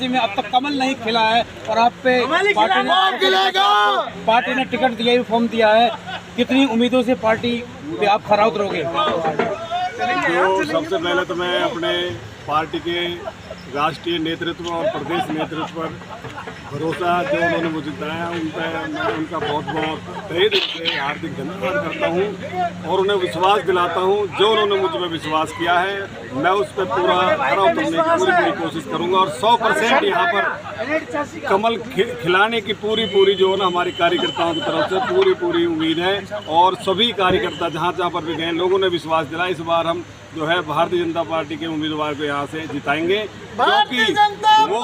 में अब तक कमल नहीं खिला है और आप पे पार्टी ने टिकट दिया, फॉर्म दिया है। कितनी उम्मीदों से पार्टी पे आप खरा उतरोगे? तो सबसे पहले तो मैं अपने पार्टी के राष्ट्रीय नेतृत्व और प्रदेश नेतृत्व पर भरोसा जो उन्होंने मुझे दिलाया उन पर मैं उनका बहुत बहुत तहे दिल से हार्दिक धन्यवाद करता हूं और उन्हें विश्वास दिलाता हूं जो उन्होंने मुझ पर विश्वास किया है मैं उस पर पूरा खरा उतरने की पूरी कोशिश करूंगा और 100% यहाँ पर कमल खिलाने की पूरी जो है ना हमारे कार्यकर्ताओं की तरफ से पूरी उम्मीद है और सभी कार्यकर्ता जहाँ पर भी गए लोगों ने विश्वास दिलाया। इस बार हम जो है भारतीय जनता पार्टी के उम्मीदवार को यहाँ से जिताएंगे क्योंकि वो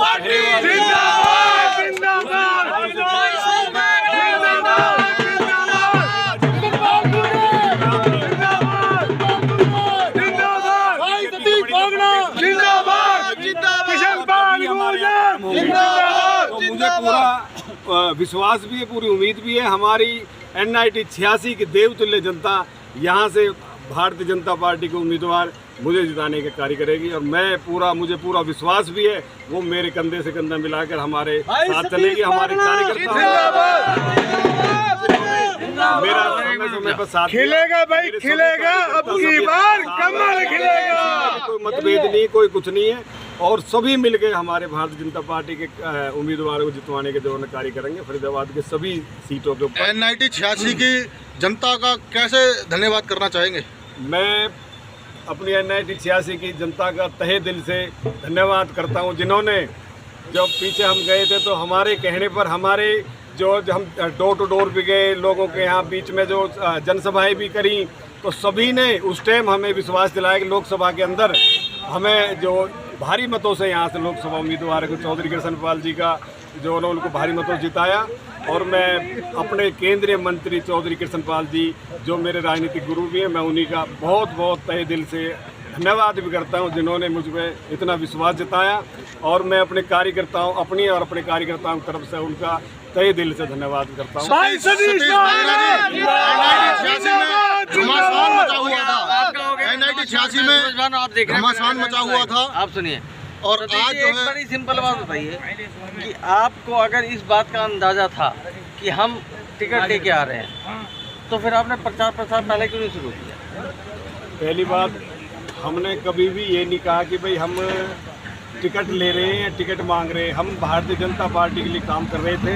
मुझे पूरा विश्वास भी है, पूरी उम्मीद भी है। हमारी NIT 86 की देवतुल्य जनता यहाँ से भारतीय जनता पार्टी के उम्मीदवार मुझे जिताने का कार्य करेगी और मुझे पूरा विश्वास भी है वो मेरे कंधे से कंधा मिलाकर हमारे साथ चलेगी। हमारे कार्यकर्ता मेरा समय पर साथ खिलेगा भाई, खिलेगा, अब की बार कमल खिलेगा। कोई मतभेद नहीं, कोई कुछ नहीं है और सभी मिलकर हमारे भारतीय जनता पार्टी के उम्मीदवारों को जितवाने के जो कार्य करेंगे फरीदाबाद के सभी सीटों के ऊपर। NIT 86 की जनता का कैसे धन्यवाद करना चाहेंगे? मैं अपनी NIT 86 की जनता का तहे दिल से धन्यवाद करता हूं जिन्होंने जब पीछे हम गए थे तो हमारे कहने पर हमारे जो हम डोर टू डोर भी गए लोगों के यहाँ बीच में जो जनसभाएं भी करी तो सभी ने उस टाइम हमें विश्वास दिलाया कि लोकसभा के अंदर हमें जो भारी मतों से यहाँ से लोकसभा उम्मीदवार को चौधरी कृष्णपाल जी का जो उनको भारी मतों से जिताया और मैं अपने केंद्रीय मंत्री चौधरी कृष्णपाल जी जो मेरे राजनीतिक गुरु भी हैं मैं उन्हीं का बहुत तहे दिल से धन्यवाद भी करता हूं जिन्होंने मुझ पर इतना विश्वास जताया और मैं अपने कार्यकर्ताओं और अपने कार्यकर्ताओं की तरफ से उनका तहे दिल से धन्यवाद करता हूं। NIT 86 में घमासान मचा हुआ था। आप सुनिए और आज जो एक है बड़ी सिंपल बात बताइए कि आपको अगर इस बात का अंदाजा था कि हम टिकट लेके आ रहे हैं तो फिर आपने प्रचार पहले क्यों नहीं शुरू किया? पहली बात हमने कभी भी ये नहीं कहा कि भाई हम टिकट ले रहे हैं, टिकट मांग रहे हैं। हम भारतीय जनता पार्टी के लिए काम कर रहे थे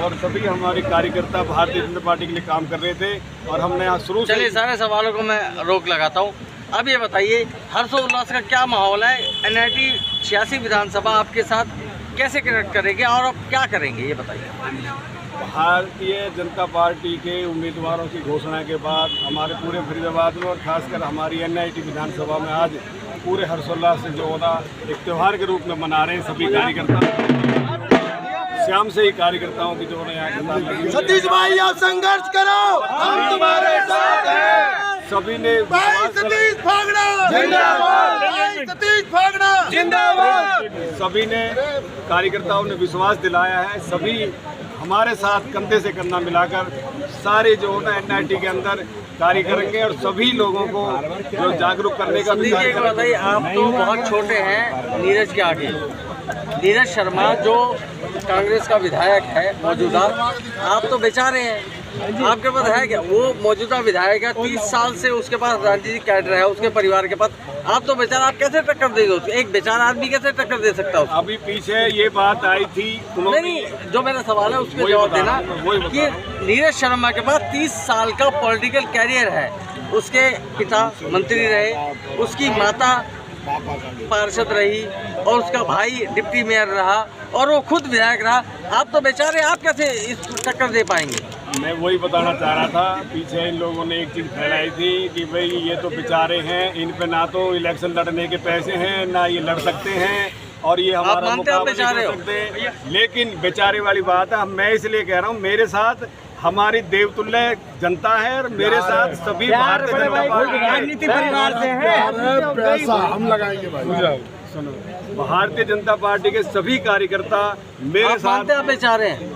और सभी हमारे कार्यकर्ता भारतीय जनता पार्टी के लिए काम कर रहे थे और हमने यहाँ शुरू से। चलिए सारे सवालों को मैं रोक लगाता हूँ। अब ये बताइए हर्षोल्लास का क्या माहौल है? NIT 86 विधानसभा आपके साथ कैसे कनेक्ट करेगी और आप क्या करेंगे ये बताइए। भारतीय जनता पार्टी के उम्मीदवारों की घोषणा के बाद हमारे पूरे फरीदाबाद में और खासकर हमारी NIT विधानसभा में आज पूरे हर्षोल्लास से जो होना एक त्यौहार के रूप में मना रहे हैं सभी कार्यकर्ता। शाम से ही कार्यकर्ताओं की जो है यहाँ सतीश भाई आप संघर्ष करो, हम तुम्हारे साथ हैं। सभी ने सतीश भागना जिंदाबाद, सतीश भागना जिंदाबाद। सभी ने कार्यकर्ताओं ने विश्वास दिलाया है। सभी हमारे साथ कंधे से कंधा मिलाकर सारे जो है NIT के अंदर कार्य करेंगे और सभी लोगों को जो जागरूक करने का भी कार्य करेंगे। बताइए आप तो बहुत छोटे हैं नीरज के आगे। नीरज शर्मा जो कांग्रेस का विधायक है मौजूदा, आप तो बेचारे हैं, आपके पास है क्या? वो मौजूदा विधायक है, 30 साल से उसके पास राजनीतिक कैडर है उसके परिवार के पास। आप तो बेचारा, आप कैसे टक्कर दे दो? एक बेचारा आदमी कैसे टक्कर दे सकता है? अभी पीछे ये बात आई थी नहीं, जो मेरा सवाल है उसके जवाब देना कि नीरज शर्मा के पास 30 साल का पॉलिटिकल कैरियर है। उसके पिता मंत्री रहे, उसकी माता पार्षद रही और उसका भाई डिप्टी मेयर रहा और वो खुद विधायक रहा। आप तो बेचारे, आप कैसे इस टक्कर दे पाएंगे? मैं वही बताना चाह रहा था। पीछे इन लोगों ने एक चीज़ फैलाई थी कि भाई ये तो बेचारे हैं, इन पे ना तो इलेक्शन लड़ने के पैसे हैं ना ये लड़ सकते हैं और ये हमारा मुकाबला कर सकते। लेकिन बेचारे वाली बात है, मैं इसलिए कह रहा हूँ मेरे साथ हमारी देवतुल्य जनता है और मेरे साथ सभी भारतीय जनता पार्टी राजनीति परिवार से है। पैसा हम लगाएंगे भाई। सुनो भारतीय जनता पार्टी के सभी कार्यकर्ता मेरे आप मानते साथ। हैं आप बेचारे हैं?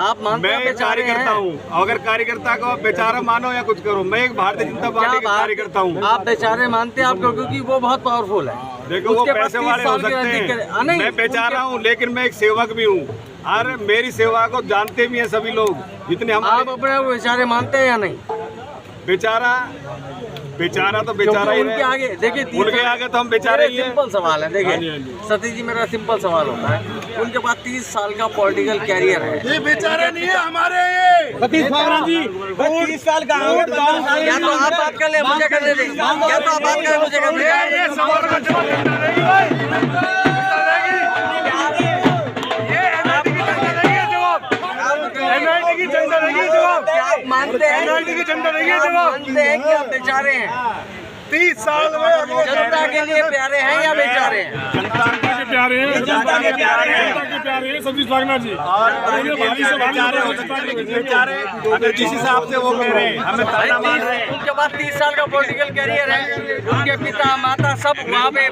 आप मानते हैं मैं आप एक बेचारे कार्यकर्ता हैं? हूँ, अगर कार्यकर्ता को आप बेचारा मानो या कुछ करो, मैं एक भारतीय जनता पार्टी का कार्यकर्ता हूँ। आप बेचारे मानते हैं आपको, क्योंकि वो बहुत पावरफुल है। देखो वो उसके पास पैसे 30 वाले हो साल की सकते अधिक- हैं, नहीं, मैं बेचारा हूँ लेकिन मैं एक सेवक भी हूँ और मेरी सेवा को जानते भी हैं सभी लोग, जितने आप हमारे अपने को बेचारे मानते हैं या नहीं? बेचारा तो बेचारा ही उनके है। आगे देखिए, उनके आगे तो हम बेचारे ही हैं। सिंपल सवाल है, हाँ जी, देखिए हाँ जी। सतीश जी, मेरा सिंपल सवाल होता है, उनके पास 30 साल का पॉलिटिकल कैरियर है। ये बेचारे नहीं है हमारे, ये सतीश महाराज जी 30 साल का या तो आप बात कर ले, मुझे करने दें, या तो आप बात करें, मुझे करने दें। ये सवाल का जवाब देता रहेगी भाई, ये एनआईटी की जनता देगी जवाब, एनआईटी की जनता देगी जवाब, आप मानते हैं, एनआईटी की जनता देगी आप जवाब। मानते हैं कि आप बेचारे हैं? 30 साल में जनता के लिए प्यारे हैं या बेचारे हैं? जनता के प्यारे हैं, जनता के प्यारे हैं सतीश नागनाथ जी। और बेचारे हो सकते हैं लेकिन बेचारे अगर जिस हिसाब से वो कह रहे हैं हमें ताना मार रहे हैं। उनके पास 30 साल का पॉलिटिकल कैरियर है, उनके पिता माता सब वहाँ पे